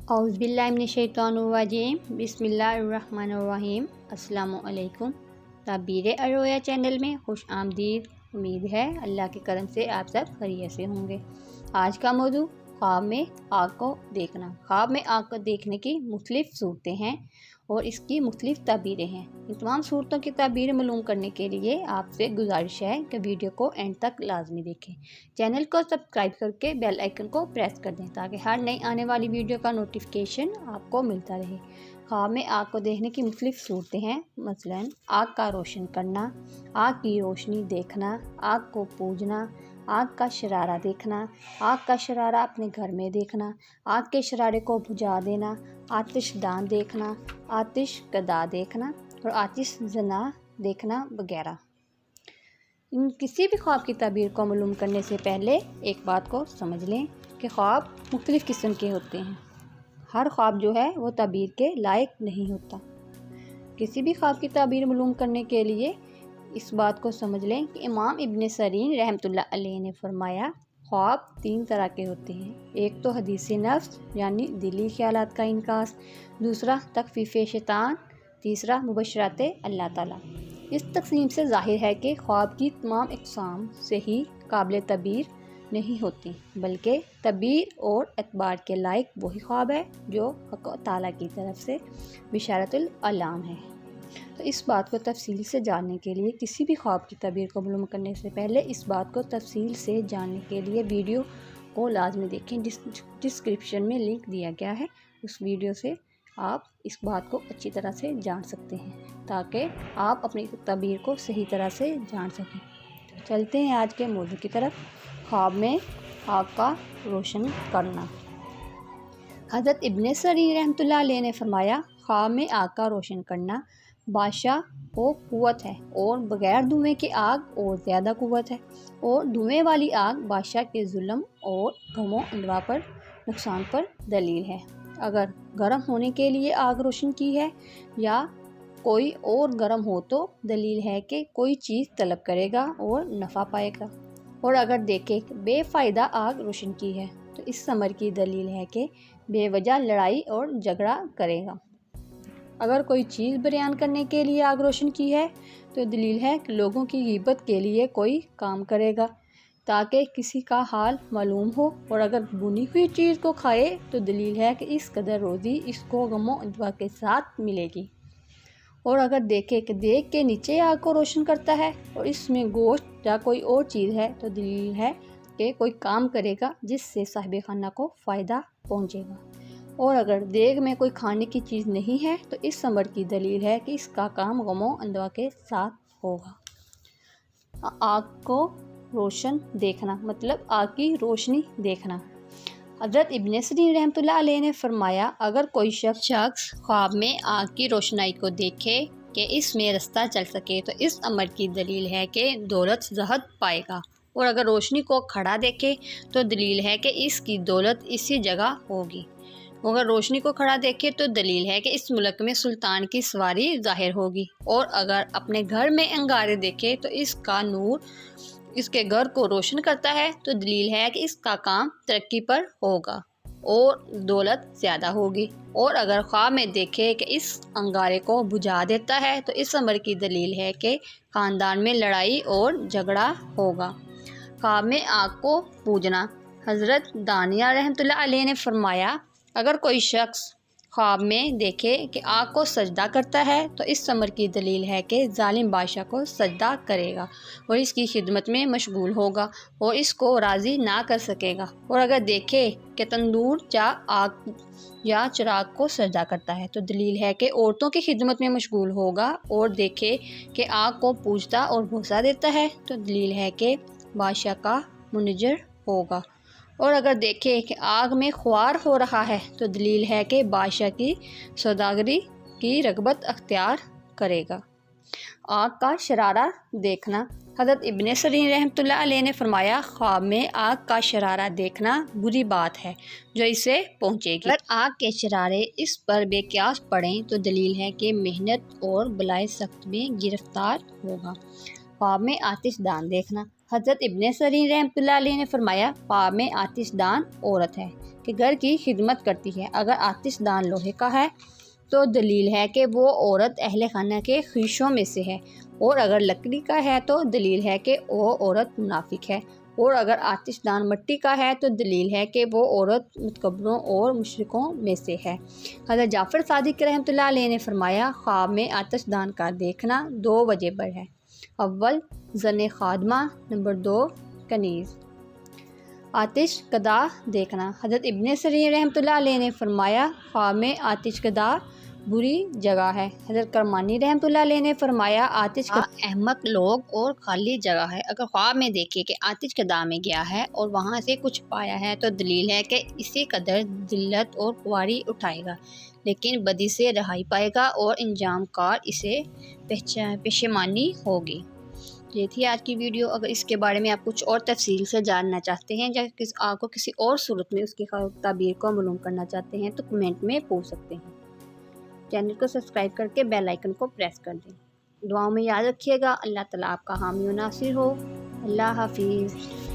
औज़ बिल्लाहि मिनश्शैतानिर्रजीम बिस्मिल्लाहिर्रहमानिर्रहीम। अस्सलामु अलैकुम। ताबीर अर्रोया चैनल में खुश आमदीद। उम्मीद है अल्लाह के करम से आप सब खैरियत से होंगे। आज का मौजू ख्वाब में आग को देखना। ख्वाब में आग को देखने की मुख्तलिफ़ सूरतें हैं और इसकी मुख्तलिफ़ ताबीरें हैं। इन तमाम सूरतों की ताबीर मालूम करने के लिए आपसे गुजारिश है कि वीडियो को एंड तक लाजमी देखें। चैनल को सब्सक्राइब करके बेल आइकन को प्रेस कर दें ताकि हर नई आने वाली वीडियो का नोटिफिकेशन आपको मिलता रहे। ख्वाब में आग को देखने की मुख्तलिफ़ सूरतें हैं। मसलन आग का रोशन करना, आग की रोशनी देखना, आग को पूजना, आग का शरारा देखना, आग का शरारा अपने घर में देखना, आग के शरारे को बुझा देना, आतिशदान देखना, आतिश कदा देखना और आतिश जना देखना वगैरह। इन किसी भी ख्वाब की ताबीर को मालूम करने से पहले एक बात को समझ लें कि ख्वाब मुख्तलिफ़ किस्म के होते हैं। हर ख्वाब जो है वो ताबीर के लायक नहीं होता। किसी भी ख्वाब की ताबीर मालूम करने के लिए इस बात को समझ लें कि इमाम इब्न सीरीन रहमतुल्लाह अलैह ने फरमाया, ख्वाब 3 तरह के होते हैं। एक तो हदीस नफ्स यानी दिली ख्यालात का इनकास, दूसरा तखफीफ़ शैतान, तीसरा मुबशरात अल्लाह ताला। इस तकसीम से ज़ाहिर है कि ख्वाब की तमाम इक़साम सही काबिल तबीर नहीं होती, बल्कि तबीर और एतबार के लायक वही ख्वाब है जो हक़ ताला की तरफ से बिशारतुल अलाम है। तो इस बात को तफसील से जानने के लिए किसी भी ख्वाब की तबीर को मालूम करने से पहले इस बात को तफसील से जानने के लिए वीडियो को लाजमी देखें। डिस्क्रिप्शन में लिंक दिया गया है, उस वीडियो से आप इस बात को अच्छी तरह से जान सकते हैं ताकि आप अपनी तबीर को सही तरह से जान सकें। तो चलते हैं आज के मौजू की तरफ। ख्वाब में आग का रोशन करना। हज़रत इब्न सीरीन रहमतुल्लाह अलैह ने फरमाया, ख्वाब में आग का रोशन करना बादशाह को कुव्वत है और बग़ैर धुएँ के आग और ज़्यादा कुव्वत है, और धुएँ वाली आग बादशाह के जुल्म और गमो अंदवा पर नुकसान पर दलील है। अगर गर्म होने के लिए आग रोशन की है या कोई और गर्म हो तो दलील है कि कोई चीज़ तलब करेगा और नफ़ा पाएगा। और अगर देखे बेफ़ायदा आग रोशन की है तो इस अमर की दलील है कि बेवजह लड़ाई और झगड़ा करेगा। अगर कोई चीज़ बयान करने के लिए आग रोशन की है तो दलील है कि लोगों की ग़ीबत के लिए कोई काम करेगा ताकि किसी का हाल मालूम हो, और अगर बुनी हुई चीज़ को खाए तो दलील है कि इस कदर रोज़ी इसको गमो अंदवा के साथ मिलेगी। और अगर देखे कि देख के नीचे आग को रोशन करता है और इसमें गोश्त या कोई और चीज़ है तो दलील है कि कोई काम करेगा जिससे साहिब खाना को फ़ायदा पहुँचेगा। और अगर देग में कोई खाने की चीज़ नहीं है तो इस अमर की दलील है कि इसका काम गमो अंदवा के साथ होगा। आग को रोशन देखना मतलब आग की रोशनी देखना। हज़रत इब्न सीरीन रहमतुल्लाह अलैह ने फरमाया, अगर कोई शख्स ख्वाब में आग की रोशनाई को देखे कि इसमें रास्ता चल सके तो इस अमर की दलील है कि दौलत ज़हद पाएगा। और अगर रोशनी को खड़ा देखे तो दलील है कि इसकी दौलत इसी जगह होगी। अगर रोशनी को खड़ा देखे तो दलील है कि इस मुल्क में सुल्तान की सवारी ज़ाहिर होगी। और अगर अपने घर में अंगारे देखे तो इसका नूर इसके घर को रोशन करता है तो दलील है कि इसका काम तरक्की पर होगा और दौलत ज़्यादा होगी। और अगर ख्वाब में देखे कि इस अंगारे को बुझा देता है तो इस अमर की दलील है कि ख़ानदान में लड़ाई और झगड़ा होगा। ख्वाब में आग को पूजना। हज़रत दानिया रहमतुल्लाह अलैह ने फरमाया, अगर कोई शख्स ख्वाब में देखे कि आग को सजदा करता है तो इस अमर की दलील है कि जालिम बादशाह को सजदा करेगा और इसकी खिदमत में मशगूल होगा और इसको राज़ी ना कर सकेगा। और अगर देखे कि तंदूर या आग या चिराग को सजदा करता है तो दलील है कि औरतों की खिदमत में मशगूल होगा। और देखे कि आग को पूजता और भूसा देता है तो दलील है कि बादशाह का मुनज़्ज़र होगा। और अगर देखे कि आग में ख्वार हो रहा है तो दलील है कि बादशाह की सौदागरी की रगबत अख्तियार करेगा। आग का शरारा देखना। हज़रत इब्न सीरीन रहमतुल्लाह अलैह ने फरमाया, ख्वाब में आग का शरारा देखना बुरी बात है जो इसे पहुँचेगी। अगर आग के शरारे इस पर बेक़ियास पड़ें तो दलील है कि मेहनत और बलाए सख्त में गिरफ्तार होगा। ख्वाब में आतिशदान देखना। حضرت ابن سیرین رحمۃ اللہ علیہ نے فرمایا خواب میں آتش دان عورت ہے کہ گھر کی خدمت کرتی ہے۔ اگر آتش دان لوہے کا ہے تو دلیل ہے کہ وہ عورت اہل خانہ کے خویشوں میں سے ہے، اور اگر لکڑی کا ہے تو دلیل ہے کہ وہ عورت منافق ہے، اور اگر آتش دان مٹی کا ہے تو دلیل ہے کہ وہ عورت متکبروں اور مشرکوں میں سے ہے۔ حضرت جعفر صادق رحمۃ اللہ علیہ نے فرمایا خواب میں آتش دان کا دیکھنا 2 وجہ پر ہے، اول زن خادمہ، نمبر 2 کنیز۔ آتش کدا دیکھنا، حضرت ابن سیرین رحمۃ اللہ علیہ نے فرمایا خواب میں آتش کدا بری جگہ ہے۔ حضرت کرمانی رحمۃ اللہ علیہ نے فرمایا آتش کدا احمق لوگ اور خالی جگہ ہے۔ اگر خواب میں دیکھے کہ آتش کدا میں گیا ہے اور وہاں سے کچھ پایا ہے تو دلیل ہے کہ اسی قدر ذلت اور خواری اٹھائے گا لیکن بدی سے رہائی پائے گا اور انجام کار اسے پشیمانی ہوگی۔ یہ تھی آج کی ویڈیو۔ اگر اس کے بارے میں آپ کچھ اور تفصیل سے جاننا چاہتے ہیں یا آپ کو کسی اور صورت میں اس کی تعبیر کو معلوم کرنا چاہتے ہیں تو کمنٹ میں پوچھ سکتے ہیں۔ چینل کو سبسکرائب کر کے بیل آئیکن کو پریس کر دیں۔ دعاؤں میں یاد رکھیے گا۔ اللہ تعالیٰ آپ کا حامی و ناصر ہو۔ اللہ حافظ۔